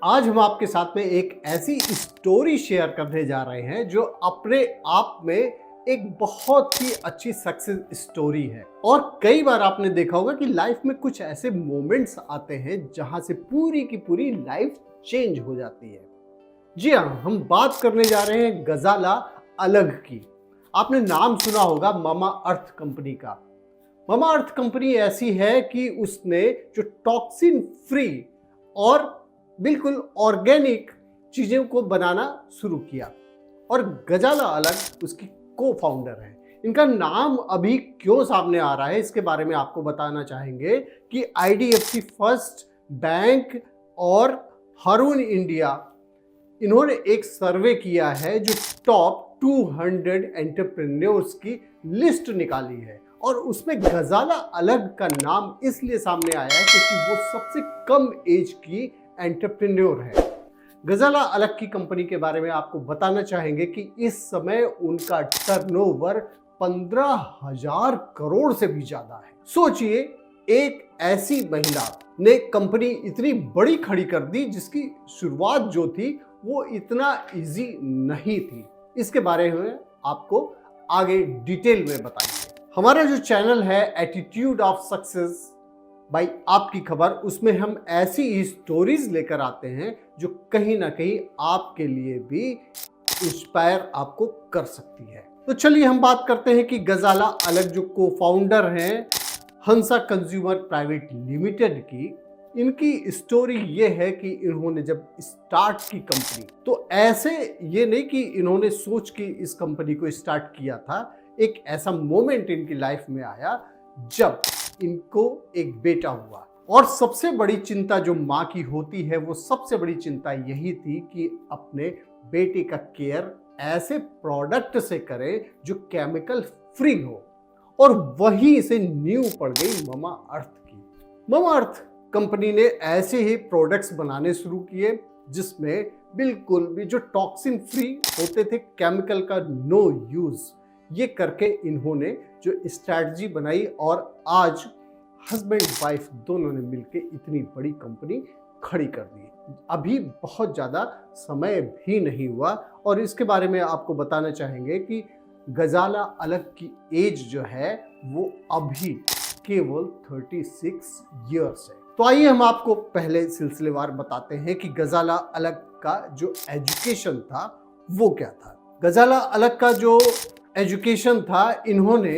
आज हम आपके साथ में एक ऐसी स्टोरी शेयर करने जा रहे हैं जो अपने आप में एक बहुत ही अच्छी सक्सेस स्टोरी है। और कई बार आपने देखा होगा कि लाइफ में कुछ ऐसे मोमेंट्स आते हैं जहां से पूरी की पूरी लाइफ चेंज हो जाती है। जी हाँ, हम बात करने जा रहे हैं गजाला अलग की। आपने नाम सुना होगा मामा अर्थ कंपनी का। मामा अर्थ कंपनी ऐसी है कि उसने जो टॉक्सिन फ्री और बिल्कुल ऑर्गेनिक चीज़ों को बनाना शुरू किया और गजाला अलग उसकी को फाउंडर है। इनका नाम अभी क्यों सामने आ रहा है इसके बारे में आपको बताना चाहेंगे कि आईडीएफसी फर्स्ट बैंक और रून इंडिया इन्होंने एक सर्वे किया है जो टॉप 200 एंटरप्रेन्योर्स की लिस्ट निकाली है और उसमें गजाला अलग का नाम इसलिए सामने आया है क्योंकि वो सबसे कम एज की एंटरप्रेन्योर है। गजाला अलग की कंपनी के बारे में आपको बताना चाहेंगे कि इस समय उनका टर्नओवर 15,000 करोड़ से भी ज्यादा है। सोचिए, एक ऐसी महिला ने कंपनी इतनी बड़ी खड़ी कर दी जिसकी शुरुआत जो थी वो इतना इजी नहीं थी। इसके बारे में आपको आगे डिटेल में बताएंगे। हमारा जो चैनल है एटीट्यूड ऑफ सक्सेस बाय आपकी खबर, उसमें हम ऐसी ही स्टोरीज लेकर आते हैं जो कहीं ना कहीं आपके लिए भी इंस्पायर आपको कर सकती है। तो चलिए हम बात करते हैं कि गजाला अलग जो को फाउंडर हैं हंसा कंज्यूमर प्राइवेट लिमिटेड की, इनकी स्टोरी ये है कि इन्होंने जब स्टार्ट की कंपनी, तो ऐसे ये नहीं कि इन्होंने सोच के इस कंपनी को स्टार्ट किया था। एक ऐसा मोमेंट इनकी लाइफ में आया जब इनको एक बेटा हुआ और सबसे बड़ी चिंता जो माँ की होती है वो सबसे बड़ी चिंता यही थी कि अपने बेटे का केयर ऐसे प्रोडक्ट से करें जो केमिकल फ्री हो, और वहीं से नींव पड़ गई मामा अर्थ की। मामा अर्थ कंपनी ने ऐसे ही प्रोडक्ट्स बनाने शुरू किए जिसमें बिल्कुल भी जो टॉक्सिन फ्री होते थे, केमिकल का नो यूज, ये करके इन्होंने जो स्ट्रैटेजी बनाई और आज हस्बैंड वाइफ दोनों ने मिलकर इतनी बड़ी कंपनी खड़ी कर दी। अभी बहुत ज़्यादा समय भी नहीं हुआ और इसके बारे में आपको बताना चाहेंगे कि गजाला अलग की एज जो है वो अभी केवल 36 इयर्स है। तो आइए हम आपको पहले सिलसिलेवार बताते हैं कि गजाला अलग का जो एजुकेशन था वो क्या था। गजाला अलग का जो एजुकेशन था, इन्होंने,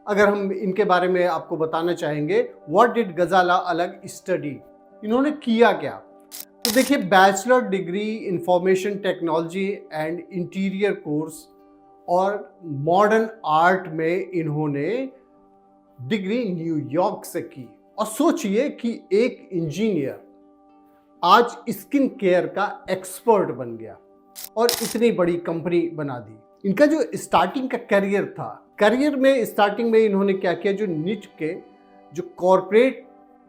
अगर हम इनके बारे में आपको बताना चाहेंगे, व्हाट डिड गजाला अलग स्टडी, इन्होंने किया क्या, तो देखिए, bachelor degree information technology and interior course और मॉडर्न आर्ट में इन्होंने डिग्री न्यूयॉर्क से की। और सोचिए कि एक इंजीनियर आज स्किन केयर का एक्सपर्ट बन गया और इतनी बड़ी कंपनी बना दी। इनका जो स्टार्टिंग का करियर था, करियर में स्टार्टिंग में इन्होंने क्या किया, जो निट के जो कॉर्पोरेट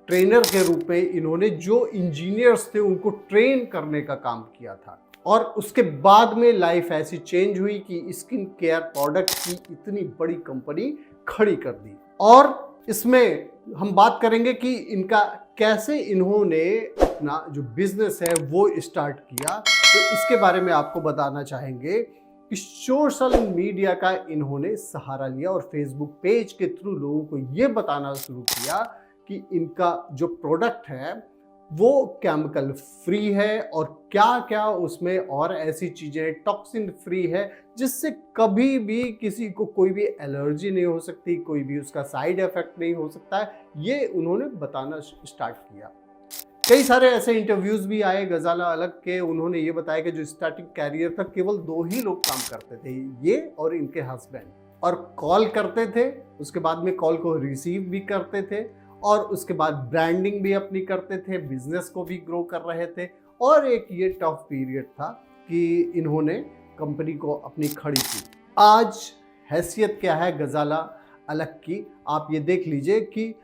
ट्रेनर के रूप में इन्होंने जो इंजीनियर्स थे उनको ट्रेन करने का काम किया था। और उसके बाद में लाइफ ऐसी चेंज हुई कि स्किन केयर प्रोडक्ट की इतनी बड़ी कंपनी खड़ी कर दी। और इसमें हम बात करेंगे कि इनका कैसे इन्होंने अपना जो बिजनेस है वो स्टार्ट किया। तो इसके बारे में आपको बताना चाहेंगे कि सोशल मीडिया का इन्होंने सहारा लिया और फेसबुक पेज के थ्रू लोगों को ये बताना शुरू किया कि इनका जो प्रोडक्ट है वो केमिकल फ्री है और क्या क्या उसमें और ऐसी चीज़ें टॉक्सिन फ्री है जिससे कभी भी किसी को कोई भी एलर्जी नहीं हो सकती, कोई भी उसका साइड इफेक्ट नहीं हो सकता है। ये उन्होंने बताना स्टार्ट किया। कई सारे ऐसे इंटरव्यूज भी आए गजाला अलग के, उन्होंने ये बताया कि जो स्टार्टिंग कैरियर था केवल 2 ही लोग काम करते थे, ये और इनके हस्बैंड, और कॉल करते थे, उसके बाद में कॉल को रिसीव भी करते थे और उसके बाद ब्रांडिंग भी अपनी करते थे, बिजनेस को भी ग्रो कर रहे थे। और एक ये टफ पीरियड था कि इन्होंने कंपनी को अपनी खड़ी की। आज हैसियत क्या है गजाला अलग की, आप ये देख लीजिए कि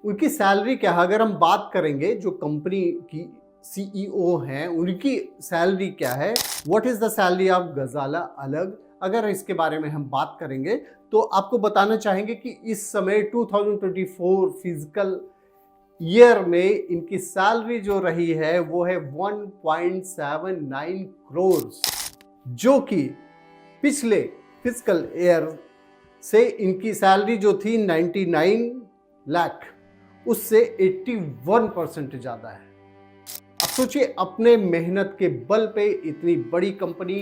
उनकी सैलरी क्या है। अगर हम बात करेंगे जो कंपनी की सीईओ हैं उनकी सैलरी क्या है, what is the salary of Ghazala अलग, अगर इसके बारे में हम बात करेंगे तो आपको बताना चाहेंगे कि इस समय 2024 फिजिकल ईयर में इनकी सैलरी जो रही है वो है 1.79 करोड़, जो कि पिछले फिजिकल ईयर से इनकी सैलरी जो थी 99 लाख, उससे 81% ज़्यादा है। अब सोचिए, अपने मेहनत के बल पे इतनी बड़ी कंपनी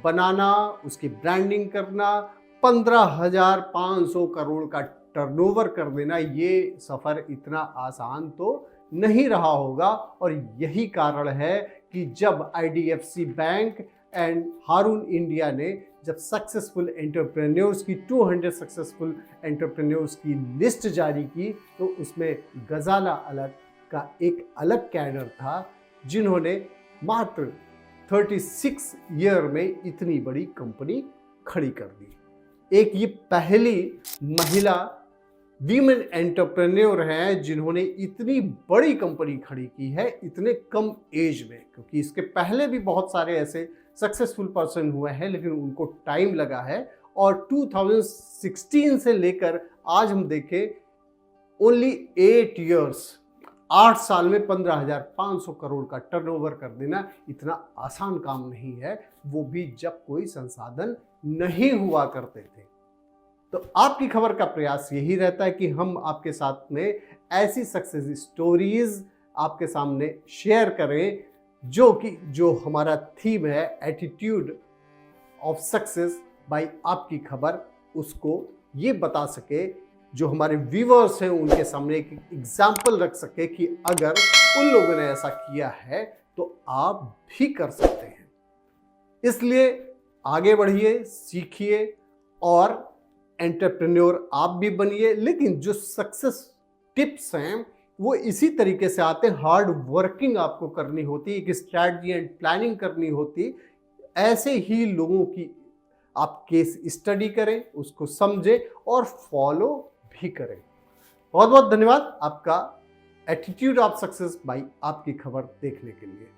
बनाना, उसकी ब्रांडिंग करना, 15,500 करोड़ का टर्नओवर कर देना, ये सफ़र इतना आसान तो नहीं रहा होगा। और यही कारण है कि जब IDFC bank and Hurun India ने जब सक्सेसफुल एंटरप्रेन्योर्स की 200 सक्सेसफुल एंटरप्रेन्योर्स की लिस्ट जारी की, तो उसमें गजाला अलग का एक अलग कैडर था, जिन्होंने मात्र 36 ईयर में इतनी बड़ी कंपनी खड़ी कर दी। एक ये पहली महिला वीमेन एंटरप्रेन्योर हैं जिन्होंने इतनी बड़ी कंपनी खड़ी की है इतने कम एज में, क्योंकि इसके पहले भी बहुत सारे ऐसे सक्सेसफुल पर्सन हुए हैं, लेकिन उनको टाइम लगा है। और 2016 से लेकर आज हम देखें, ओनली 8 ईयर्स, 8 साल में 15,500 करोड़ का टर्नओवर कर देना इतना आसान काम नहीं है, वो भी जब कोई संसाधन नहीं हुआ करते थे। तो आपकी खबर का प्रयास यही रहता है कि हम आपके साथ में ऐसी सक्सेस स्टोरीज आपके सामने शेयर करें, जो हमारा थीम है एटीट्यूड ऑफ सक्सेस बाय आपकी खबर, उसको ये बता सके, जो हमारे व्यूअर्स हैं उनके सामने एक एग्जाम्पल रख सके कि अगर उन लोगों ने ऐसा किया है तो आप भी कर सकते हैं। इसलिए आगे बढ़िए, सीखिए और एंटरप्रेन्योर आप भी बनिए। लेकिन जो सक्सेस टिप्स हैं वो इसी तरीके से आते हैं, हार्ड वर्किंग आपको करनी होती है, एक स्ट्रैटेजी एंड प्लानिंग करनी होती। ऐसे ही लोगों की आप केस स्टडी करें, उसको समझें और फॉलो भी करें। बहुत बहुत धन्यवाद आपका एटीट्यूड ऑफ सक्सेस बाय आपकी खबर देखने के लिए।